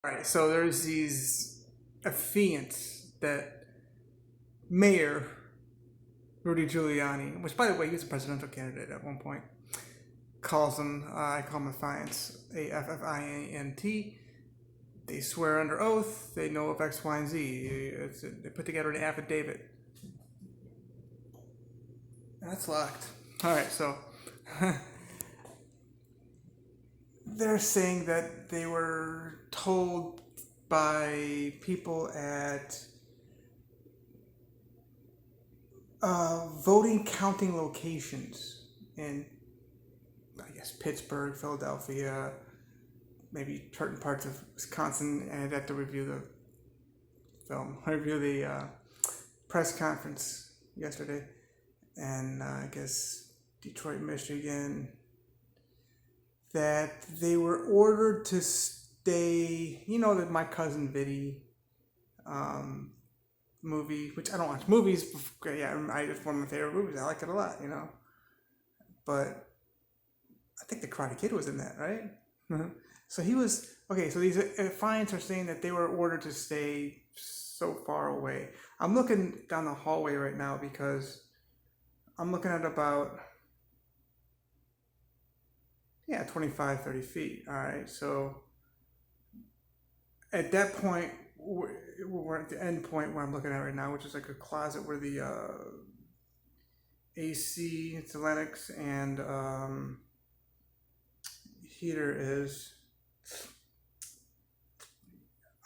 All right, so there's these affiants that Mayor Rudy Giuliani, which by the way, he was a presidential candidate at one point, calls them, I call them affiants, AFFIANT. They swear under oath, they know of X, Y, and Z. They put together an affidavit. That's locked. All right, so they're saying that they were told by people at voting counting locations in, I guess, Pittsburgh, Philadelphia, maybe certain parts of Wisconsin, and I'd have to review the press conference yesterday, and I guess Detroit, Michigan, that they were ordered to stay, that My Cousin Vinny movie, which I don't watch movies, yeah, it's one of my favorite movies, I like it a lot, but I think the Karate Kid was in that, right? So he was, okay, so these affiants are saying that they were ordered to stay so far away. I'm looking down the hallway right now because I'm looking at about, 25, 30 feet. All right, so at that point, we're at the end point where I'm looking at right now, which is like a closet where the AC, it's Lennox, and heater is.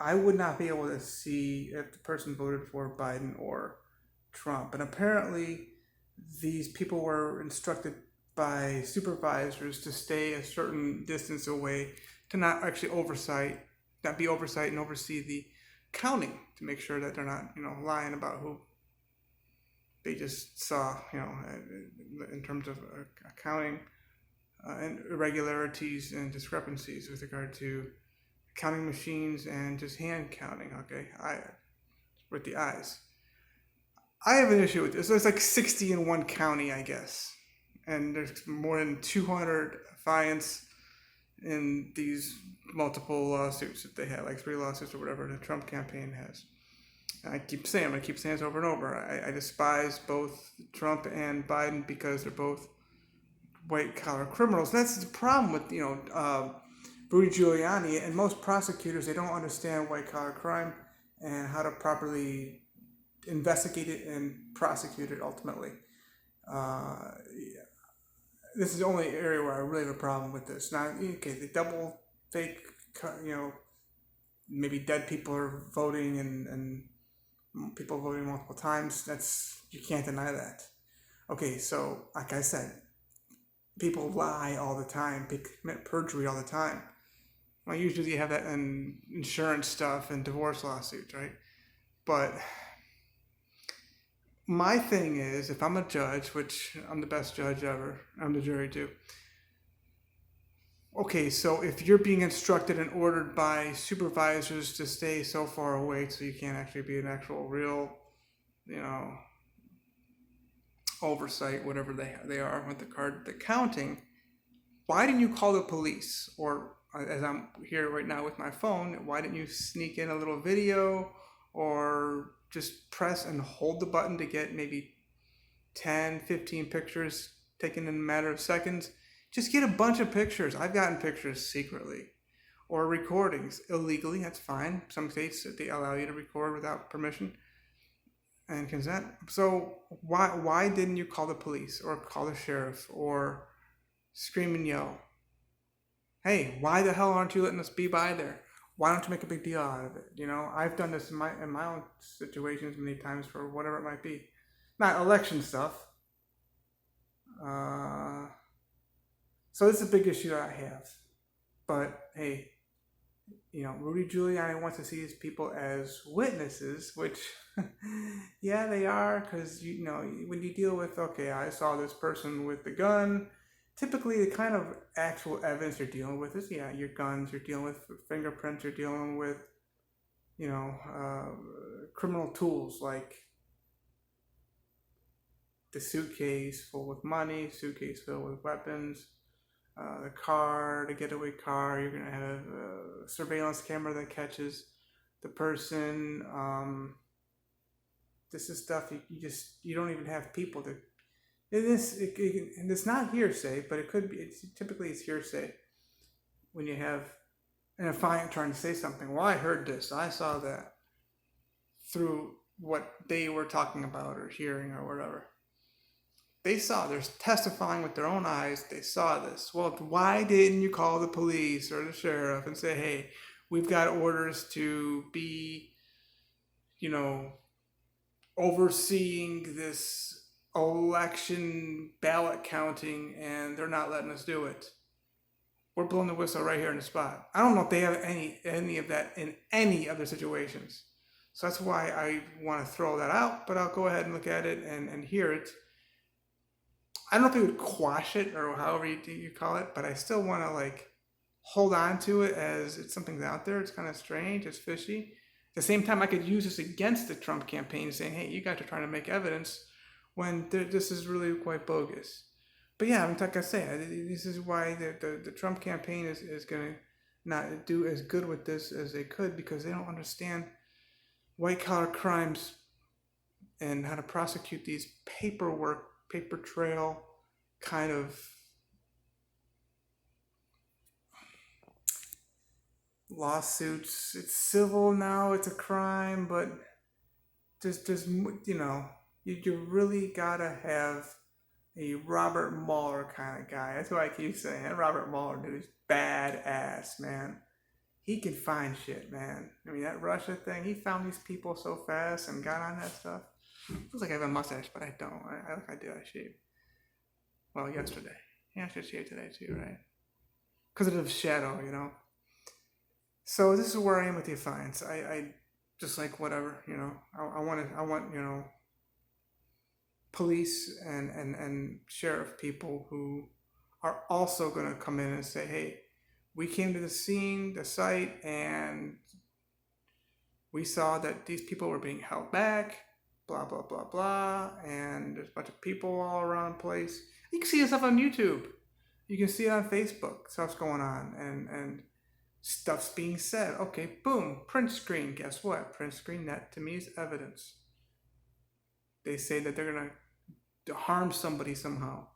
I would not be able to see if the person voted for Biden or Trump. And apparently, these people were instructed by supervisors to stay a certain distance away, to not actually not be oversight and oversee the counting, to make sure that they're not, lying about who they just saw, in terms of accounting and irregularities and discrepancies with regard to counting machines and just hand counting. Okay, with the eyes. I have an issue with this. There's like 60 in one county, I guess, and there's more than 200 affiants in these multiple lawsuits that they have, like 3 lawsuits or whatever the Trump campaign has. And I keep saying this over and over. I despise both Trump and Biden because they're both white collar criminals. That's the problem with Rudy Giuliani and most prosecutors. They don't understand white collar crime and how to properly investigate it and prosecute it ultimately. This is the only area where I really have a problem with this. Now, okay, the double fake, maybe dead people are voting and people voting multiple times. You can't deny that. Okay, so like I said, people lie all the time, commit perjury all the time. Well, usually you have that in insurance stuff and divorce lawsuits, right? But my thing is, if I'm a judge, which I'm the best judge ever, I'm the jury too. Okay, so if you're being instructed and ordered by supervisors to stay so far away so you can't actually be an actual real, oversight, whatever they are with the counting, why didn't you call the police? Or as I'm here right now with my phone, why didn't you sneak in a little video or just press and hold the button to get maybe 10, 15 pictures taken in a matter of seconds? Just get a bunch of pictures. I've gotten pictures secretly, or recordings illegally. That's fine. Some states, they allow you to record without permission and consent. So why didn't you call the police or call the sheriff or scream and yell? Hey, why the hell aren't you letting us be by there? Why don't you make a big deal out of it? I've done this in my own situations many times for whatever it might be, not election stuff. So this is a big issue that I have. But hey, Rudy Giuliani wants to see these people as witnesses, which, yeah, they are, because, when you deal with, okay, I saw this person with the gun, typically the kind of actual evidence you're dealing with is, your guns, you're dealing with fingerprints, you're dealing with, criminal tools like the suitcase full with money, suitcase filled with weapons, the car, the getaway car. You're gonna have a surveillance camera that catches the person. This is stuff you don't even have people to. And it's not hearsay, but it could be. Typically it's hearsay when you have an affiant trying to say something. Well, I heard this, I saw that, through what they were talking about or hearing or whatever. They're testifying with their own eyes. They saw this. Well, why didn't you call the police or the sheriff and say, hey, we've got orders to be, you know, overseeing this election ballot counting, and they're not letting us do it. We're blowing the whistle right here in the spot. I don't know if they have any of that in any other situations. So that's why I want to throw that out, but I'll go ahead and look at it and hear it. I don't know if it would quash it or however you call it, but I still want to like hold on to it as it's something out there. It's kind of strange. It's fishy. At the same time, I could use this against the Trump campaign, saying, hey, you guys are trying to make evidence when this is really quite bogus. But yeah, like I say, this is why the Trump campaign is going to not do as good with this as they could, because they don't understand white collar crimes and how to prosecute these paper trail kind of lawsuits. It's civil now, it's a crime, but there's you really gotta have a Robert Mueller kind of guy. That's what I keep saying. Robert Mueller, dude, is badass, man. He can find shit, man. I mean, that Russia thing, he found these people so fast and got on that stuff. Feels like I have a mustache, but I don't. I do. I shave. Well, yesterday. Yeah, I should shave today too, right? Because of the shadow, you know. So this is where I am with the affiance. I just like whatever, you know. I want you know, police and sheriff people who are also going to come in and say, hey, we came to the scene, the site, and we saw that these people were being held back, blah, blah, blah, blah, and there's a bunch of people all around the place. You can see this stuff on YouTube. You can see it on Facebook, stuff's going on, and stuff's being said. Okay, boom, print screen. Guess what? Print screen, that to me is evidence. They say that they're going to harm somebody somehow.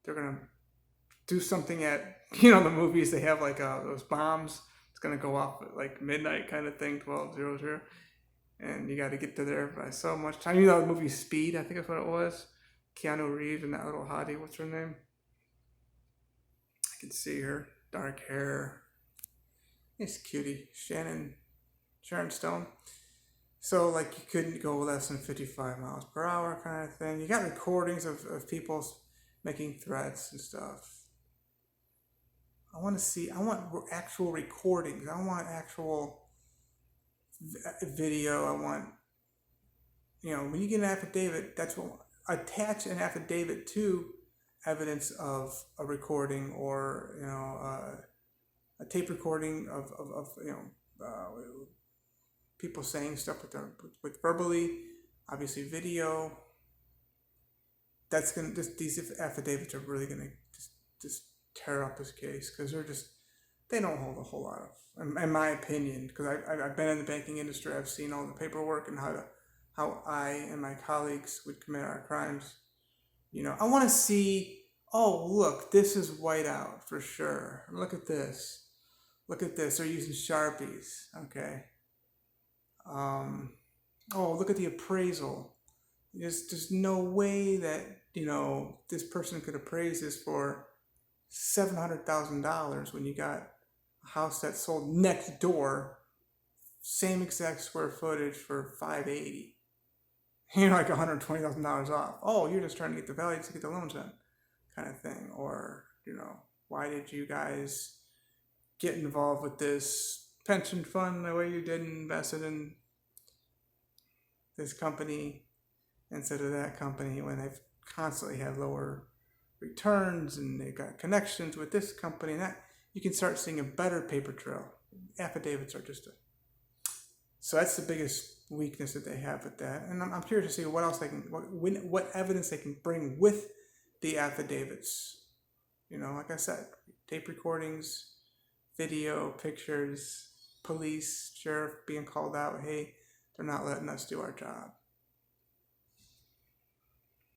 They're going to do something at, you know, the movies, they have like those bombs. It's going to go off at like midnight kind of thing, 12:00. And you got to get to there by so much time. You know the movie Speed, I think that's what it was. Keanu Reeves and that little hottie, what's her name? I can see her. Dark hair. It's cutie. Sharon Stone. So like you couldn't go less than 55 miles per hour kind of thing. You got recordings of people making threats and stuff. I want actual recordings. I want actual video. I want, you know, when you get an affidavit, that's what, attach an affidavit to evidence of a recording or, you know, a tape recording of you know, people saying stuff with verbally, obviously video. That's gonna these affidavits are really gonna just tear up this case, because they don't hold a whole lot of, in my opinion, because I've been in the banking industry. I've seen all the paperwork and how I and my colleagues would commit our crimes. You know, I want to see, oh, look, this is white out for sure. Look at this. They're using Sharpies. Okay. Oh, look at the appraisal. There's no way that, you know, this person could appraise this for $700,000 when you got a house that sold next door, same exact square footage for $580. You know, like $120,000 off. Oh, you're just trying to get the value to get the loans in, kind of thing. Or, you know, why did you guys get involved with this pension fund the way you did, invested in this company instead of that company, when they've constantly had lower returns and they've got connections with this company and that. You can start seeing a better paper trail. Affidavits are so that's the biggest weakness that they have with that. And I'm curious to see what else what evidence they can bring with the affidavits. Like I said, tape recordings, video, pictures, police, sheriff being called out. Hey, they're not letting us do our job.